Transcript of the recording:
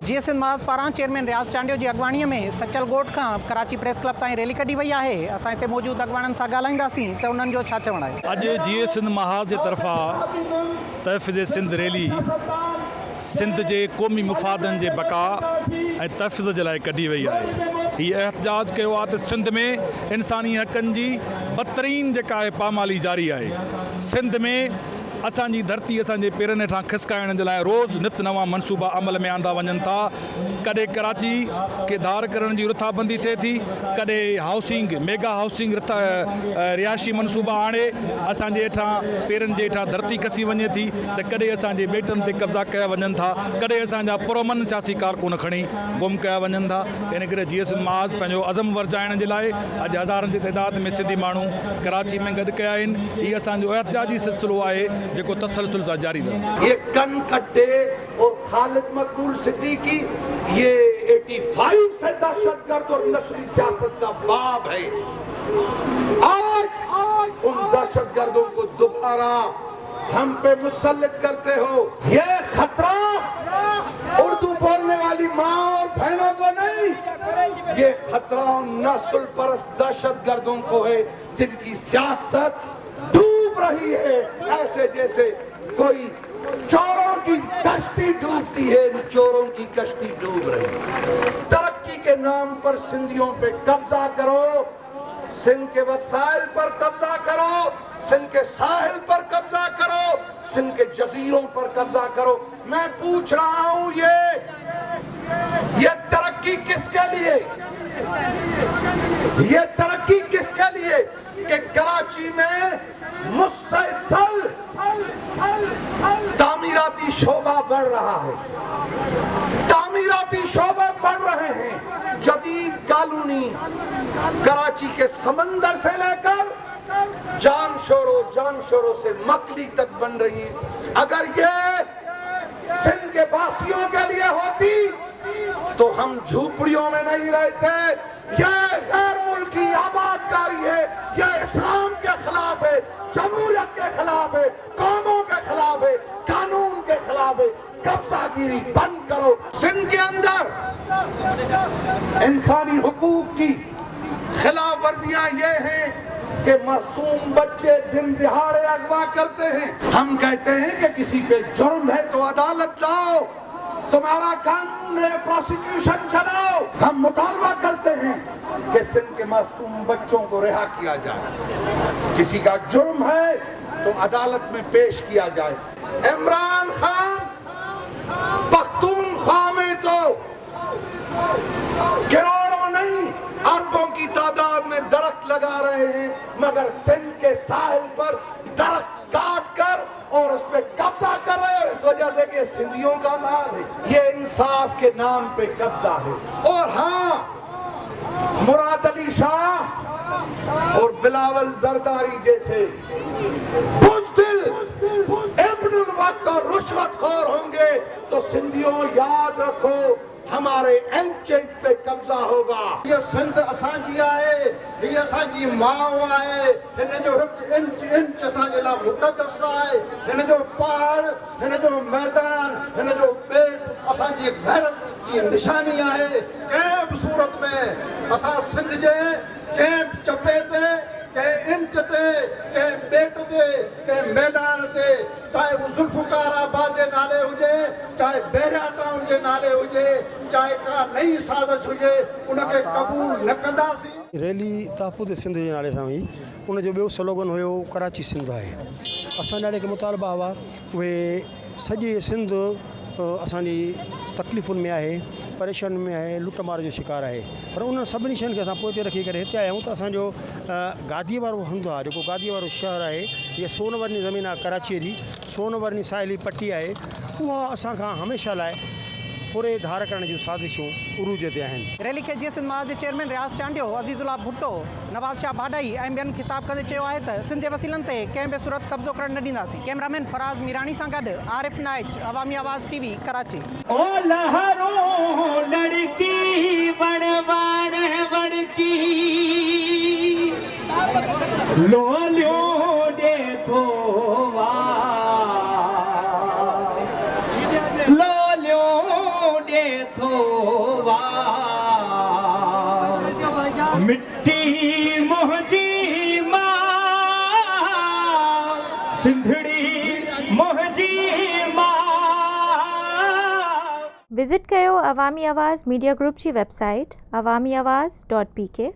जीअं सिंध महाज पारां चेयरमैन रियाज़ चांडियो जी अॻवाणीअ में सचल ॻोठ खां कराची प्रेस क्लब ताईं रैली कढी वई आहे। असां हिते मौजूदु अॻवाणनि सां ॻाल्हाईंदासीं त उन्हनि जो छा चवणु आहे। अॼु जीअं सिंध महाज जे तरफ़ां तहफ़्फ़ुज़ सिंध रैली सिंध जे क़ौमी मुफ़ादनि जे बका ऐं तहफ़्फ़ुज़ जे लाइ कढी वई आहे। हीअ एहतजाज कयो आहे त सिंध में इंसानी हक़नि जी बदतरीन जेका आहे पामाली जारी आहे। सिंध में असांजी धरती असांजे पेरनि हेठां खिसकाइण जे लाइ रोज़ नित नवां मनसूबा अमल में आंदा वञनि था। कॾहिं कराची खे धार करण जी रुथाबंदी थिए थी, कॾहिं हाउसिंग मेगा हाउसिंग रिहायशी मनसूबा आणे असांजे हेठां पेरनि जे हेठां धरती कसी वञे थी, त कॾहिं असांजे ॿेटनि ते कब्ज़ा कया वञनि था, कॾहिं असांजा पुरमन सियासी कारकुन खणी गुम कया वञनि था। इन करे जीएस महाज पंहिंजो अज़म वरजाइण जे लाइ अॼु हज़ारनि जी तइदाद में सिंधी माण्हू कराची में गॾु कया आहिनि। हीअ असांजो एहतजाजी सिलसिलो आहे जेको तसलसल सां जारी रहे। ये कनकट्टे और खालिद मकबूल सिद्दीकी ये 85 से दहशतगर्द और नस्ली सियासत का बाब है। आज उन दहशतगर्दों को दोबारा हम पे मुसल्लित करते हो। ये खतरा उर्दू बोलने वाली माँ और बहनों को नहीं, ये खतरा नस्ल परस्त दहशतगर्दों को है जिनकी सियासत डूब रही है, ऐसे जैसे कोई चोरों की कश्ती डूबती है, चोरों की कश्ती डूब रही है। तरक्की के नाम पर सिंधियों पे कब्जा करो, सिंध के वसाइल पर कब्जा करो, सिंध के साहिल पर कब्जा करो, सिंध के जजीरों पर कब्जा करो। मैं पूछ रहा हूं ये तरक्की किसके लिए? ये तरक्की किसके लिए कि कराची में मुसलसल तामीराती शोबा बढ़ रहा है, तामीराती शोबे बढ़ रहे हैं। जदीद कॉलोनी कराची के समंदर से लेकर जानशोरों से मकली तक बन रही है। अगर ये सिंध के वासियों के लिए होती तो हम झूपड़ियों में नहीं रहते। ये गैर मुल्की आबादकारी है, ये इस्लाम के खिलाफ है, जमहूरियत के खिलाफ है, कौमों के खिलाफ है, कानून के खिलाफ है। कब्जागिरी बंद करो। सिंध के अंदर इंसानी हुकूक की खिलाफ वर्जियां ये हैं कि मासूम बच्चे दिन दिहाड़े अगवा करते हैं। हम कहते हैं कि किसी पे जुर्म है तो अदालत लाओ, तुम्हारा कानून है, प्रोसिक्यूशन चलाओ। हम मुतालबा करते हैं कि सिंध के मासूम बच्चों को रिहा किया जाए। किसी का जुर्म है तो अदालत में पेश किया जाए। इमरान खान पख्तूनख्वा में तो करोड़ों नहीं अरबों की तादाद में दरख्त लगा रहे हैं, मगर सिंध के साहिल पर दरख्त काट कर और उस पे कब्जा कर रहे हो, इस वजह से कि सिंधियों का माल है। ये इंसाफ के नाम पे कब्जा है। और हाँ, मुराद अली शाह और बिलावल जरदारी जैसे बुज़दिल इब्नुल वक्त और रुश्वतखोर होंगे तो सिंधियों याद रखो हमारे एंचेंट पे कब्जा होगा। ये सिंध असांजी आहे, ये असांजी माउ आहे, हिन जो हिकु इंच असांजे लाइ मुक़दस आहे। हिन जो पहाड़, हिन जो मैदान, हिन जो पेट असांजी गैरत जी निशानी आहे। कंहिं बि सूरत में असां सिंध जे कंहिं बि चपे ते, कंहिं इंच ते, कंहिं पेट ते, कंहिं मैदान ते, चाहे वो जुल्फ़कार आबाद जे नाले हुजे, चाहे बहरिया टाउन जे नाले हुजे, चाहे का नई साज़िश हुजे, उनखे क़बूल न कंदासीं। रैली तहफ़्फ़ुज़ सिंध जे नाले सां हुई। उनजो ॿियो स्लोगन हुयो कराची सिंध आहे। असां ॾाढे मुतालबा हुआ उहे सॼे सिंध असांजी तकलीफ़ुनि में आहे, परेशानी में आहे, लुट मार जो शिकार आहे। पर उन सभिनी शयुनि खे असां पोइ ते रखी करे हिते आया आहियूं त असांजो गादीअ वारो हंधु आहे, जेको गादीअ वारो शहर आहे, हीअ सोनवरनी ज़मीन आहे कराचीअ जी, सोनवरनी साहिली पट्टी आहे। उहा असांखां हमेशह लाइ पूरे धार करण जूं साज़िशूं उरूज ते आहिनि। रैली खे जीएस महाज जे चेयरमैन रियाज़ चांडियो, अज़ीज़ुल्लाह भुट्टो, नवाज़ शाह भाडाई ऐं ॿियनि ख़िताब कंदे चयो आहे त सिंध जे वसीलनि ते कंहिं बि सूरत कब्ज़ो करण न ॾींदासीं। कैमरामैन फराज़ मीरानी सां गॾु आरिफ नाइच, अवामी आवाज़ टीवी, कराची। ओ लहरों लड़की बड़वाड़ बड़की लो लो दे तो वा लो लो दे तो मिट्टी मोहजी मां सिंधड़ी मोहजी मां। विज़िट कयो अवामी आवाज़ मीडिया ग्रुप जी वेबसाइट awamiawaz.pk